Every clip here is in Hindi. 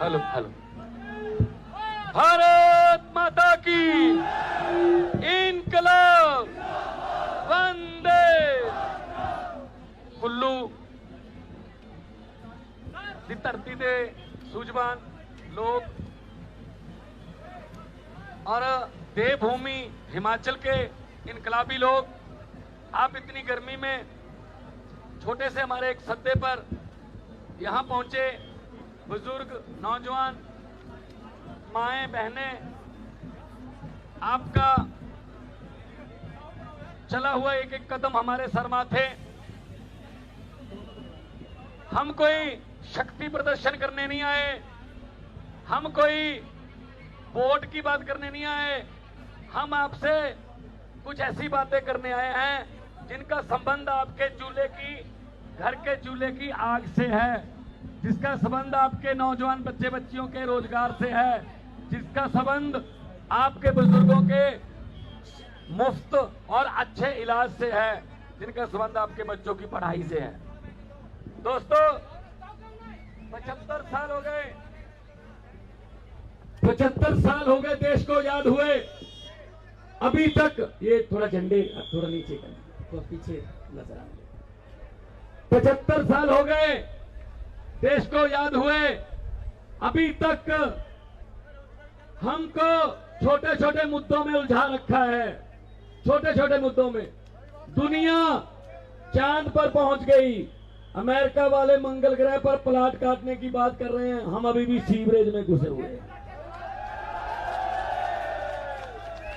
Hello hello. भारत माता की इनकलाब वंदे। कुल्लू दी धरती दे सूझवान लोग और देवभूमि हिमाचल के इनकलाबी लोग, आप इतनी गर्मी में छोटे से हमारे एक सद्दे पर यहां पहुंचे। बुजुर्ग, नौजवान, माएं, बहनें, आपका चला हुआ एक एक कदम हमारे सर माथे। हम कोई शक्ति प्रदर्शन करने नहीं आए, हम कोई वोट की बात करने नहीं आए, हम आपसे कुछ ऐसी बातें करने आए हैं जिनका संबंध आपके चूल्हे की, घर के चूल्हे की आग से है, जिसका संबंध आपके नौजवान बच्चे बच्चियों के रोजगार से है, जिसका संबंध आपके बुजुर्गों के मुफ्त और अच्छे इलाज से है, जिनका संबंध आपके बच्चों की पढ़ाई से है। दोस्तों, 75 साल हो गए, 75 साल हो गए देश को आजाद हुए। अभी तक ये थोड़ा झंडे थोड़ा नीचे कर, तो पीछे नजर आ रहे। 75 साल हो गए देश को आजाद हुए, अभी तक हमको छोटे छोटे मुद्दों में उलझा रखा है। छोटे छोटे मुद्दों में दुनिया चांद पर पहुंच गई, अमेरिका वाले मंगल ग्रह पर प्लाट काटने की बात कर रहे हैं, हम अभी भी सीवरेज में घुसे हुए हैं,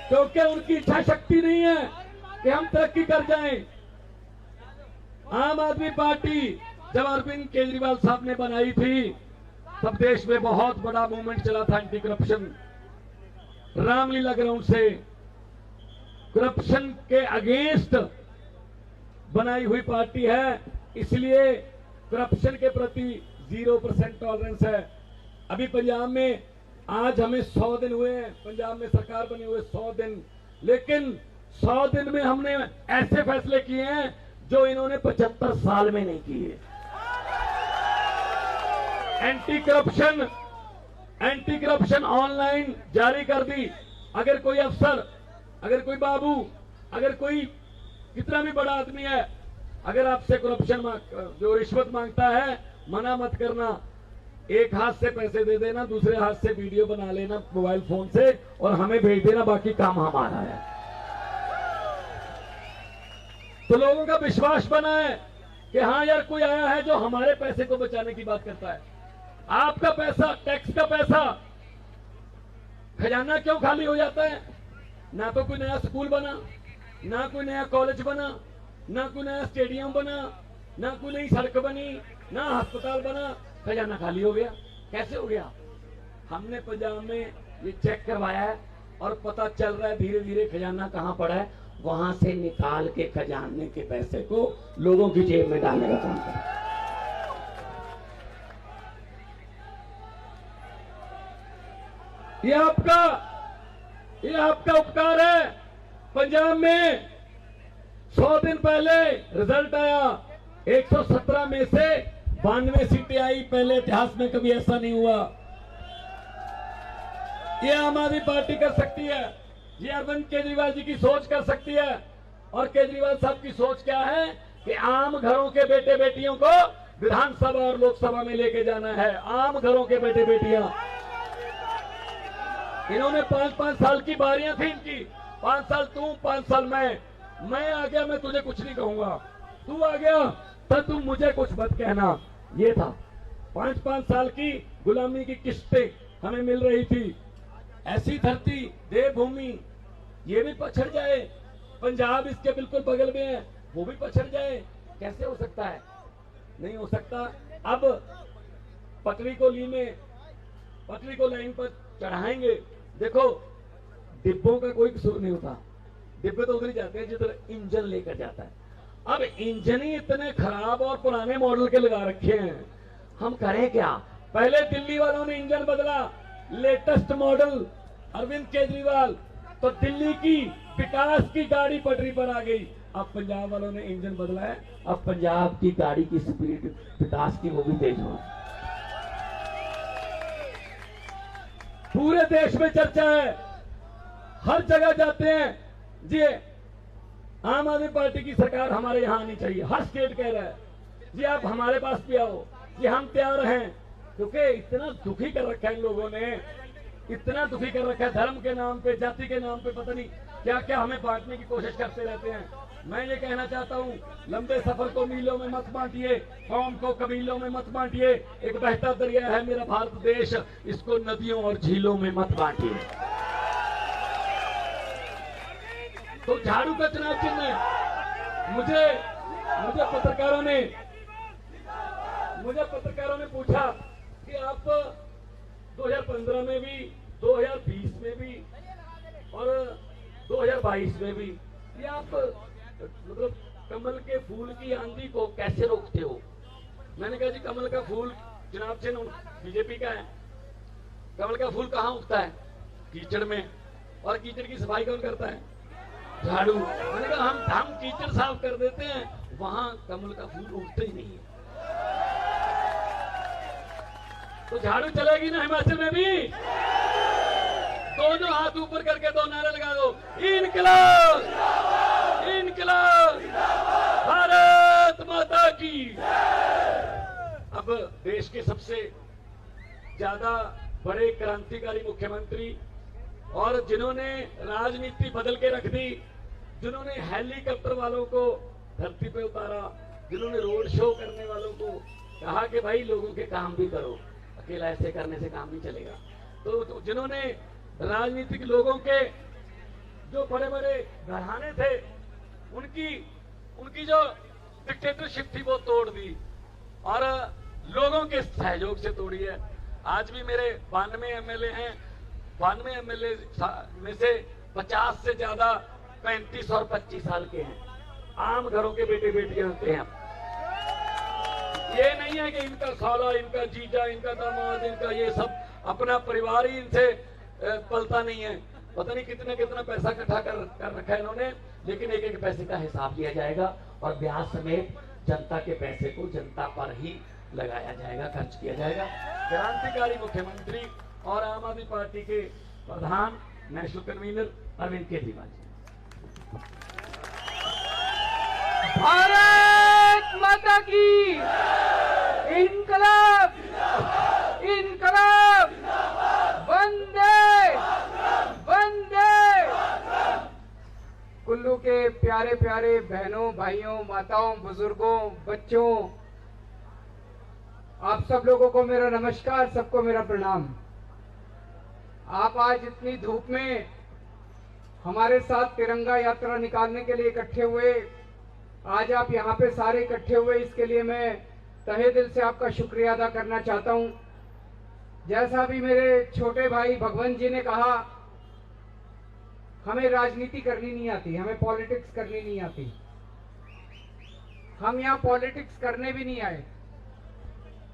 क्योंकि उनकी इच्छा शक्ति नहीं है कि हम तरक्की कर जाएं। आम आदमी पार्टी जब अरविंद केजरीवाल साहब ने बनाई थी, तब देश में बहुत बड़ा मूवमेंट चला था एंटी करप्शन। रामलीला ग्राउंड से करप्शन के अगेंस्ट बनाई हुई पार्टी है, इसलिए करप्शन के प्रति 0% टॉलरेंस है। अभी पंजाब में आज हमें 100 दिन हुए हैं, पंजाब में सरकार बनी हुई 100 दिन, लेकिन 100 दिन में हमने ऐसे फैसले किए हैं जो इन्होंने 75 साल में नहीं किए। एंटी करप्शन ऑनलाइन जारी कर दी। अगर कोई अफसर, अगर कोई बाबू, अगर कोई कितना भी बड़ा आदमी है, अगर आपसे करप्शन जो रिश्वत मांगता है, मना मत करना। एक हाथ से पैसे दे देना, दूसरे हाथ से वीडियो बना लेना मोबाइल फोन से और हमें भेज देना, बाकी काम हमारा है। तो लोगों का विश्वास बना है कि हाँ यार, कोई आया है जो हमारे पैसे को बचाने की बात करता है। आपका पैसा, टैक्स का पैसा, खजाना क्यों खाली हो जाता है? ना तो कोई नया स्कूल बना, ना कोई नया कॉलेज बना, ना कोई नया स्टेडियम बना, ना कोई नई सड़क बनी, ना अस्पताल बना, खजाना खाली हो गया। कैसे हो गया? हमने पंजाब में ये चेक करवाया है और पता चल रहा है धीरे धीरे खजाना कहां पड़ा है, वहां से निकाल के खजाने के पैसे को लोगों की जेब में डालने का काम कर। ये आपका उपकार है। पंजाब में 100 दिन पहले रिजल्ट आया, 117 में से 92 सीटें आई। पहले इतिहास में कभी ऐसा नहीं हुआ। ये आम आदमी पार्टी कर सकती है, ये अरविंद केजरीवाल जी की सोच कर सकती है। और केजरीवाल साहब की सोच क्या है कि आम घरों के बेटे बेटियों को विधानसभा और लोकसभा में लेके जाना है। आम घरों के बेटे बेटियां, इन्होंने 5-5 साल की बारियां थी इनकी, 5 साल तू, 5 साल मैं आ गया, मैं तुझे कुछ नहीं कहूंगा, तू आ गया तो तुम मुझे कुछ मत कहना। ये था 5-5 साल की गुलामी की किस्तें हमें मिल रही थी। ऐसी धरती, देवभूमि, ये भी पछड़ जाए, पंजाब इसके बिल्कुल बगल में है, वो भी पछड़ जाए, कैसे हो सकता है? नहीं हो सकता। अब पटरी को लाइन पर चढ़ाएंगे। देखो, डिब्बों का कोई कसूर नहीं होता, डिब्बे तो उधर ही जाते हैं जिधर इंजन लेकर जाता है। अब इंजन ही इतने खराब और पुराने मॉडल के लगा रखे हैं, हम करें क्या? पहले दिल्ली वालों ने इंजन बदला, लेटेस्ट मॉडल अरविंद केजरीवाल, तो दिल्ली की विकास की गाड़ी पटरी पर आ गई। अब पंजाब वालों ने इंजन बदला है, अब पंजाब की गाड़ी की स्पीड विकास की वो भी तेज हो। पूरे देश में चर्चा है, हर जगह जाते हैं जी आम आदमी पार्टी की सरकार हमारे यहाँ आनी चाहिए। हर स्टेट कह रहा है जी आप हमारे पास भी आओ, जी हम तैयार हैं। क्योंकि इतना दुखी कर रखा है इन लोगों ने, इतना दुखी कर रखा है, धर्म के नाम पे, जाति के नाम पे, पता नहीं क्या क्या हमें बांटने की कोशिश करते रहते हैं। मैं ये कहना चाहता हूँ, लंबे सफर को मीलों में मत बांटिए, कौम को कबीलों में मत बांटिए। एक बहता दरिया है मेरा भारत देश, इसको नदियों और झीलों में मत बांटिए। तो झाड़ू का चुनाव चिन्ह है। मुझे पत्रकारों ने पूछा कि आप 2015 में भी, 2020 में भी और 2022 में भी ये आप मतलब कमल के फूल की आंधी को कैसे रोकते हो? मैंने कहा जी कमल का फूल चुनाव चिन्ह बीजेपी का है। कमल का फूल कहाँ उगता है? कीचड़ में। और कीचड़ की सफाई कौन करता है? झाड़ू। मैंने कहा हम कीचड़ साफ कर देते हैं, वहां कमल का फूल उगता ही नहीं है। तो झाड़ू चलेगी ना हिमाचल में भी? दोनों हाथ ऊपर करके दो नारे लगा दो, इनकलाब, इनकलाब, भारत माता की। अब देश के सबसे ज्यादा बड़े क्रांतिकारी मुख्यमंत्री और जिन्होंने राजनीति बदल के रख दी, जिन्होंने हेलीकॉप्टर वालों को धरती पे उतारा, जिन्होंने रोड शो करने वालों को कहा कि भाई लोगों के काम भी करो, अकेला ऐसे करने से काम नहीं चलेगा, तो जिन्होंने राजनीतिक लोगों के जो बड़े बड़े घराने थे उनकी जो डिक्टेटरशिप थी वो तोड़ दी और लोगों के सहयोग से तोड़ी है। आज भी मेरे 92 एमएलए हैं, 92 एमएलए में से 50 से ज्यादा 35 और 25 साल के हैं, आम घरों के बेटे बेटियां होते हैं। ये नहीं है कि इनका साला, इनका जीजा, इनका दामाद, इनका ये सब अपना परिवार ही इनसे पलता नहीं है। पता नहीं कितना पैसा इकट्ठा कर रखा है इन्होंने, लेकिन एक एक पैसे का हिसाब लिया जाएगा और ब्याज समेत जनता के पैसे को जनता पर ही लगाया जाएगा, खर्च किया जाएगा। क्रांतिकारी मुख्यमंत्री और आम आदमी पार्टी के प्रधान नेशनल कन्वीनर अरविंद केजरीवाल जी। भारत माता की इनकलाब, इनकलाब, वंदे वंदे। कुल्लू के प्यारे प्यारे बहनों, भाइयों, माताओं, बुजुर्गों, बच्चों, आप सब लोगों को मेरा नमस्कार, सबको मेरा प्रणाम। आप आज इतनी धूप में हमारे साथ तिरंगा यात्रा निकालने के लिए इकट्ठे हुए, आज आप यहाँ पे सारे इकट्ठे हुए, इसके लिए मैं तहे दिल से आपका शुक्रिया अदा करना चाहता हूँ। जैसा भी मेरे छोटे भाई भगवंत जी ने कहा, हमें राजनीति करनी नहीं आती, हमें पॉलिटिक्स करनी नहीं आती। हम यहाँ पॉलिटिक्स करने भी नहीं आए।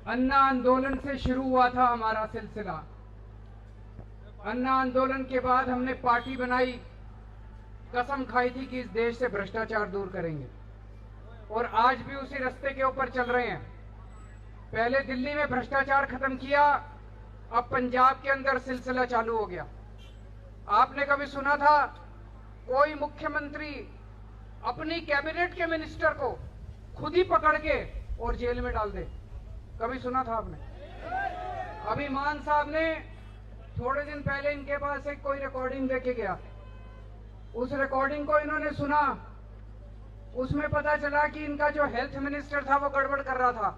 अन्ना आंदोलन से शुरू हुआ था हमारा सिलसिला। अन्ना आंदोलन के बाद हमने पार्टी बनाई, कसम खाई थी कि इस देश से भ्रष्टाचार दूर करेंगे और आज भी उसी रास्ते के ऊपर चल रहे हैं। पहले दिल्ली में भ्रष्टाचार खत्म किया, अब पंजाब के अंदर सिलसिला चालू हो गया। आपने कभी सुना था कोई मुख्यमंत्री अपनी कैबिनेट के मिनिस्टर को खुद ही पकड़ के और जेल में डाल दे? कभी सुना था आपने? अभी मान साहब ने थोड़े दिन पहले इनके पास एक कोई रिकॉर्डिंग देके गया, उस रिकॉर्डिंग को इन्होंने सुना, उसमें पता चला कि इनका जो हेल्थ मिनिस्टर था वो गड़बड़ कर रहा था।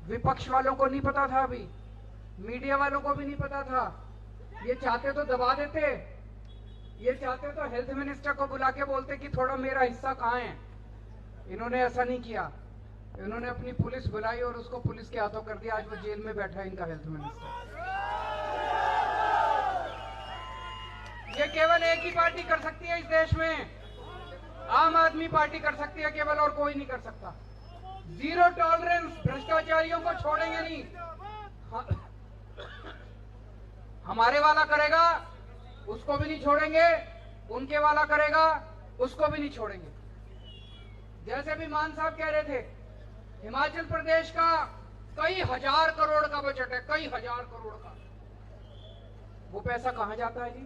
विपक्ष वालों को नहीं पता था, अभी मीडिया वालों को भी नहीं पता था। ये चाहते तो दबा देते, ये चाहते तो हेल्थ मिनिस्टर को बुला के बोलते कि थोड़ा मेरा हिस्सा कहाँ है। इन्होंने ऐसा नहीं किया, इन्होंने अपनी पुलिस बुलाई और उसको पुलिस के हाथों कर दिया। आज वो जेल में बैठा है इनका हेल्थ मिनिस्टर। ये केवल एक ही पार्टी कर सकती है इस देश में, आम आदमी पार्टी कर सकती है केवल, और कोई नहीं कर सकता। जीरो टॉलरेंस, भ्रष्टाचारियों को छोड़ेंगे नहीं। हमारे वाला करेगा उसको भी नहीं छोड़ेंगे, उनके वाला करेगा उसको भी नहीं छोड़ेंगे। जैसे भी मान साहब कह रहे थे, हिमाचल प्रदेश का कई हजार करोड़ का बजट है, कई हजार करोड़ का। वो पैसा कहां जाता है जी?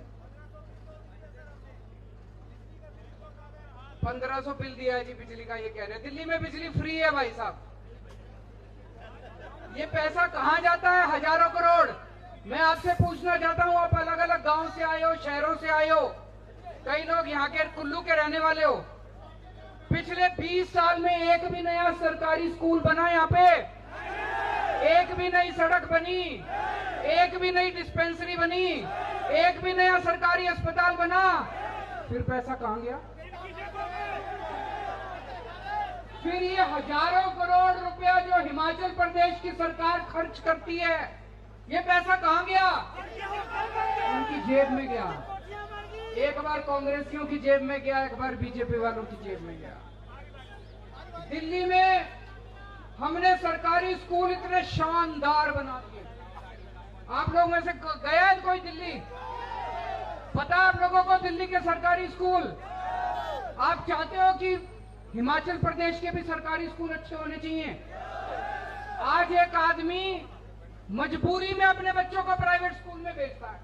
1500 बिल दिया है जी बिजली का, ये कह रहे हैं दिल्ली में बिजली फ्री है भाई साहब। ये पैसा कहां जाता है? हजारों करोड़। मैं आपसे पूछना चाहता हूं, आप अलग अलग गांव से आए हो, शहरों से आए हो, कई लोग यहाँ के कुल्लू के रहने वाले हो। पिछले 20 साल में एक भी नया सरकारी स्कूल बना यहाँ पे? एक भी नई सड़क बनी? एक भी नई डिस्पेंसरी बनी? एक भी नया सरकारी अस्पताल बना? फिर पैसा कहां गया? फिर ये हजारों करोड़ रुपया जो हिमाचल प्रदेश की सरकार खर्च करती है, ये पैसा कहां गया? उनकी जेब में गया। एक बार कांग्रेसियों की जेब में गया, एक बार बीजेपी वालों की जेब में गया। दिल्ली में हमने सरकारी स्कूल इतने शानदार बना दिए। आप लोगों में से गया है कोई दिल्ली? पता है आप लोगों को दिल्ली के सरकारी स्कूल? आप चाहते हो कि हिमाचल प्रदेश के भी सरकारी स्कूल अच्छे होने चाहिए? आज एक आदमी मजबूरी में अपने बच्चों को प्राइवेट स्कूल में भेजता है।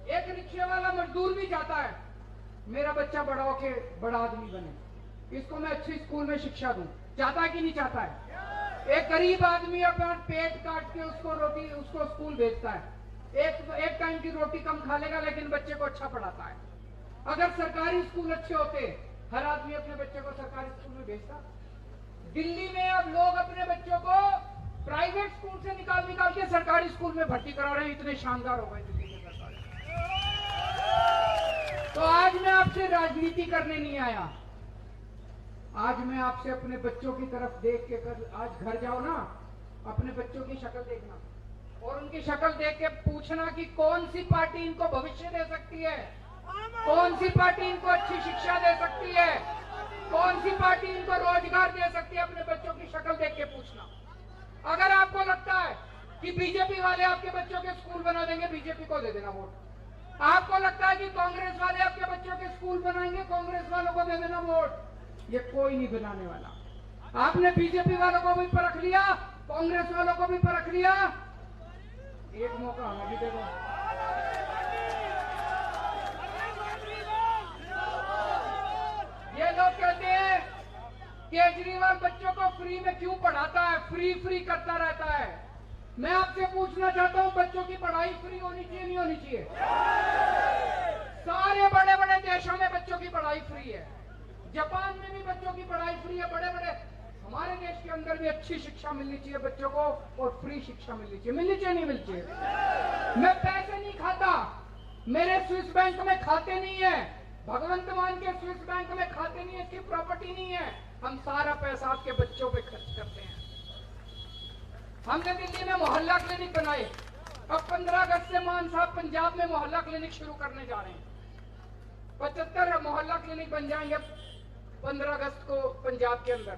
एक रिक्शे वाला मजदूर भी चाहता है मेरा बच्चा बड़ा होके बड़ा आदमी बने, इसको मैं अच्छे स्कूल में शिक्षा दूं। चाहता है कि नहीं चाहता है? एक गरीब आदमी अपना पेट काट के उसको स्कूल भेजता है। एक टाइम की रोटी कम खा लेगा लेकिन बच्चे को अच्छा पढ़ाता है। अगर सरकारी स्कूल अच्छे होते, हर आदमी अपने बच्चे को सरकारी स्कूल में भेजता। दिल्ली में अब लोग अपने बच्चों को प्राइवेट स्कूल से निकाल के सरकारी स्कूल में भर्ती करा रहे हैं। इतने शानदार हो गए दिल्ली के सरकारी। तो आज मैं आपसे राजनीति करने नहीं आया, आज मैं आपसे अपने बच्चों की तरफ देख के आज घर जाओ ना, अपने बच्चों की शक्ल देखना और उनकी शक्ल देख के पूछना कि कौन सी पार्टी इनको भविष्य दे सकती है, कौन सी पार्टी इनको अच्छी शिक्षा दे सकती है, कौन सी पार्टी इनको रोजगार दे सकती है। अपने बच्चों की शक्ल देख के पूछना। अगर आपको लगता है कि बीजेपी वाले आपके बच्चों के स्कूल बना देंगे, बीजेपी को दे देना वोट। आपको लगता है कि कांग्रेस वाले आपके बच्चों के स्कूल बनाएंगे, कांग्रेस वालों को दे देना वोट। ये कोई नहीं बनाने वाला। आपने बीजेपी वालों को भी परख लिया, कांग्रेस वालों को भी परख लिया, एक मौका हमें भी दे दो। ये लोग कहते हैं केजरीवाल बच्चों को फ्री में क्यों पढ़ाता है, फ्री करता रहता है। मैं आपसे पूछना चाहता हूं, बच्चों की पढ़ाई फ्री होनी चाहिए नहीं होनी चाहिए? सारे बड़े बड़े देशों में बच्चों की पढ़ाई फ्री है। जापान में भी बच्चों की पढ़ाई फ्री है। बड़े बड़े हमारे देश के अंदर भी अच्छी शिक्षा मिलनी चाहिए बच्चों को और फ्री शिक्षा मिलनी चाहिए। मिलनी चाहिए नहीं मिलनी चाहिए? मैं पैसे नहीं खाता, मेरे स्विस बैंक में खाते नहीं है, भगवंत मान के स्विस बैंक में खाते नहीं है, इसकी प्रॉपर्टी नहीं है। हम सारा पैसा आपके बच्चों पे खर्च करते हैं। हमने दिल्ली में मोहल्ला क्लिनिक बनाए। अब 15 अगस्त से मान साहब पंजाब में मोहल्ला क्लिनिक शुरू करने जा रहे हैं। 75 मोहल्ला क्लिनिक बन जाएंगे 15 अगस्त को पंजाब के अंदर।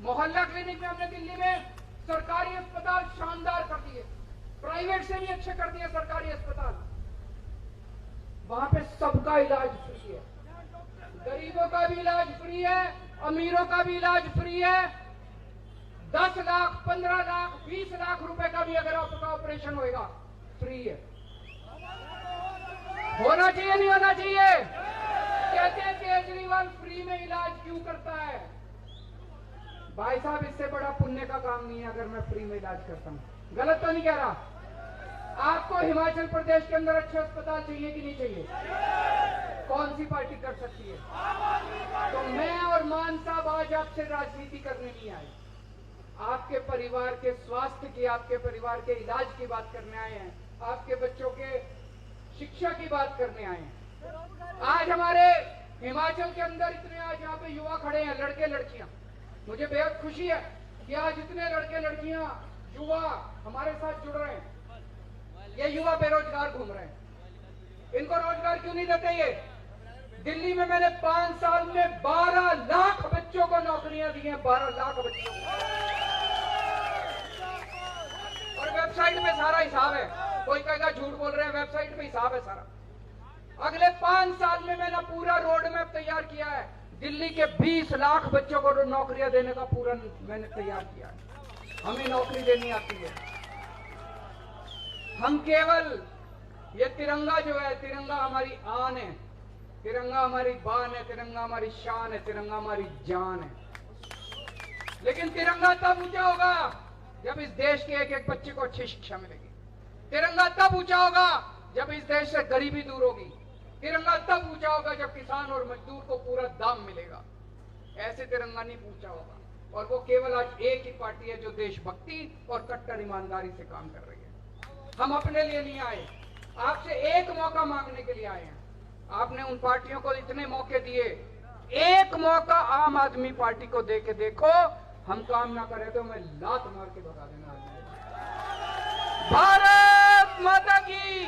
मोहल्ला क्लिनिक में हमने दिल्ली में सरकारी अस्पताल शानदार कर दिए, प्राइवेट से भी अच्छे कर दिए सरकारी अस्पताल। वहां पे सबका इलाज फ्री है, गरीबों का भी इलाज फ्री है, अमीरों का भी इलाज फ्री है। 10 लाख 15 लाख 20 लाख रुपए का भी अगर आपका ऑपरेशन होएगा फ्री है। होना चाहिए नहीं होना चाहिए? कहते हैं केजरीवाल फ्री में इलाज क्यों करता है? भाई साहब, इससे बड़ा पुण्य का काम नहीं है अगर मैं फ्री में इलाज करता हूं। गलत तो नहीं कह रहा? आपको हिमाचल प्रदेश के अंदर अच्छे अस्पताल चाहिए कि नहीं चाहिए? कौन सी पार्टी कर सकती है? तो मैं और मान साहब आज आपसे राजनीति करने नहीं आए, आपके परिवार के स्वास्थ्य की, आपके परिवार के इलाज की बात करने आए हैं, आपके बच्चों के शिक्षा की बात करने आए हैं। आज हमारे हिमाचल के अंदर इतने आज यहाँ पे युवा खड़े हैं, लड़के लड़कियां। मुझे बेहद खुशी है कि आज इतने लड़के लड़कियां युवा हमारे साथ जुड़ रहे हैं। ये युवा बेरोजगार घूम रहे हैं, इनको रोजगार क्यों नहीं देते? ये दिल्ली में मैंने 5 साल में 12 लाख बच्चों को नौकरियां दी हैं, 12 लाख बच्चों को। और वेबसाइट में सारा हिसाब है, कोई कहेगा झूठ बोल रहे हैं, वेबसाइट पे हिसाब है सारा। अगले 5 साल में मैंने पूरा रोड मैप तैयार किया है, दिल्ली के 20 लाख बच्चों को नौकरियां देने का पूरा मैंने तैयार किया है। हमें नौकरी देनी आती है। हम केवल ये तिरंगा जो है, तिरंगा हमारी आन है, तिरंगा हमारी बान है, तिरंगा हमारी शान है, तिरंगा हमारी जान है। लेकिन तिरंगा तब ऊंचा होगा जब इस देश के एक एक बच्चे को अच्छी शिक्षा मिलेगी। तिरंगा तब ऊंचा होगा जब इस देश से गरीबी दूर होगी। तिरंगा तब ऊंचा होगा जब किसान और मजदूर को पूरा दाम मिलेगा। ऐसे तिरंगा नहीं ऊंचा होगा। और वो केवल आज एक ही पार्टी है जो देशभक्ति और कट्टर ईमानदारी से काम कर रही है। हम अपने लिए नहीं आए, आपसे एक मौका मांगने के लिए आए हैं। आपने उन पार्टियों को इतने मौके दिए, एक मौका आम आदमी पार्टी को दे के देखो। हम काम ना करें तो मैं लात मार के भगा देना। भारत माता की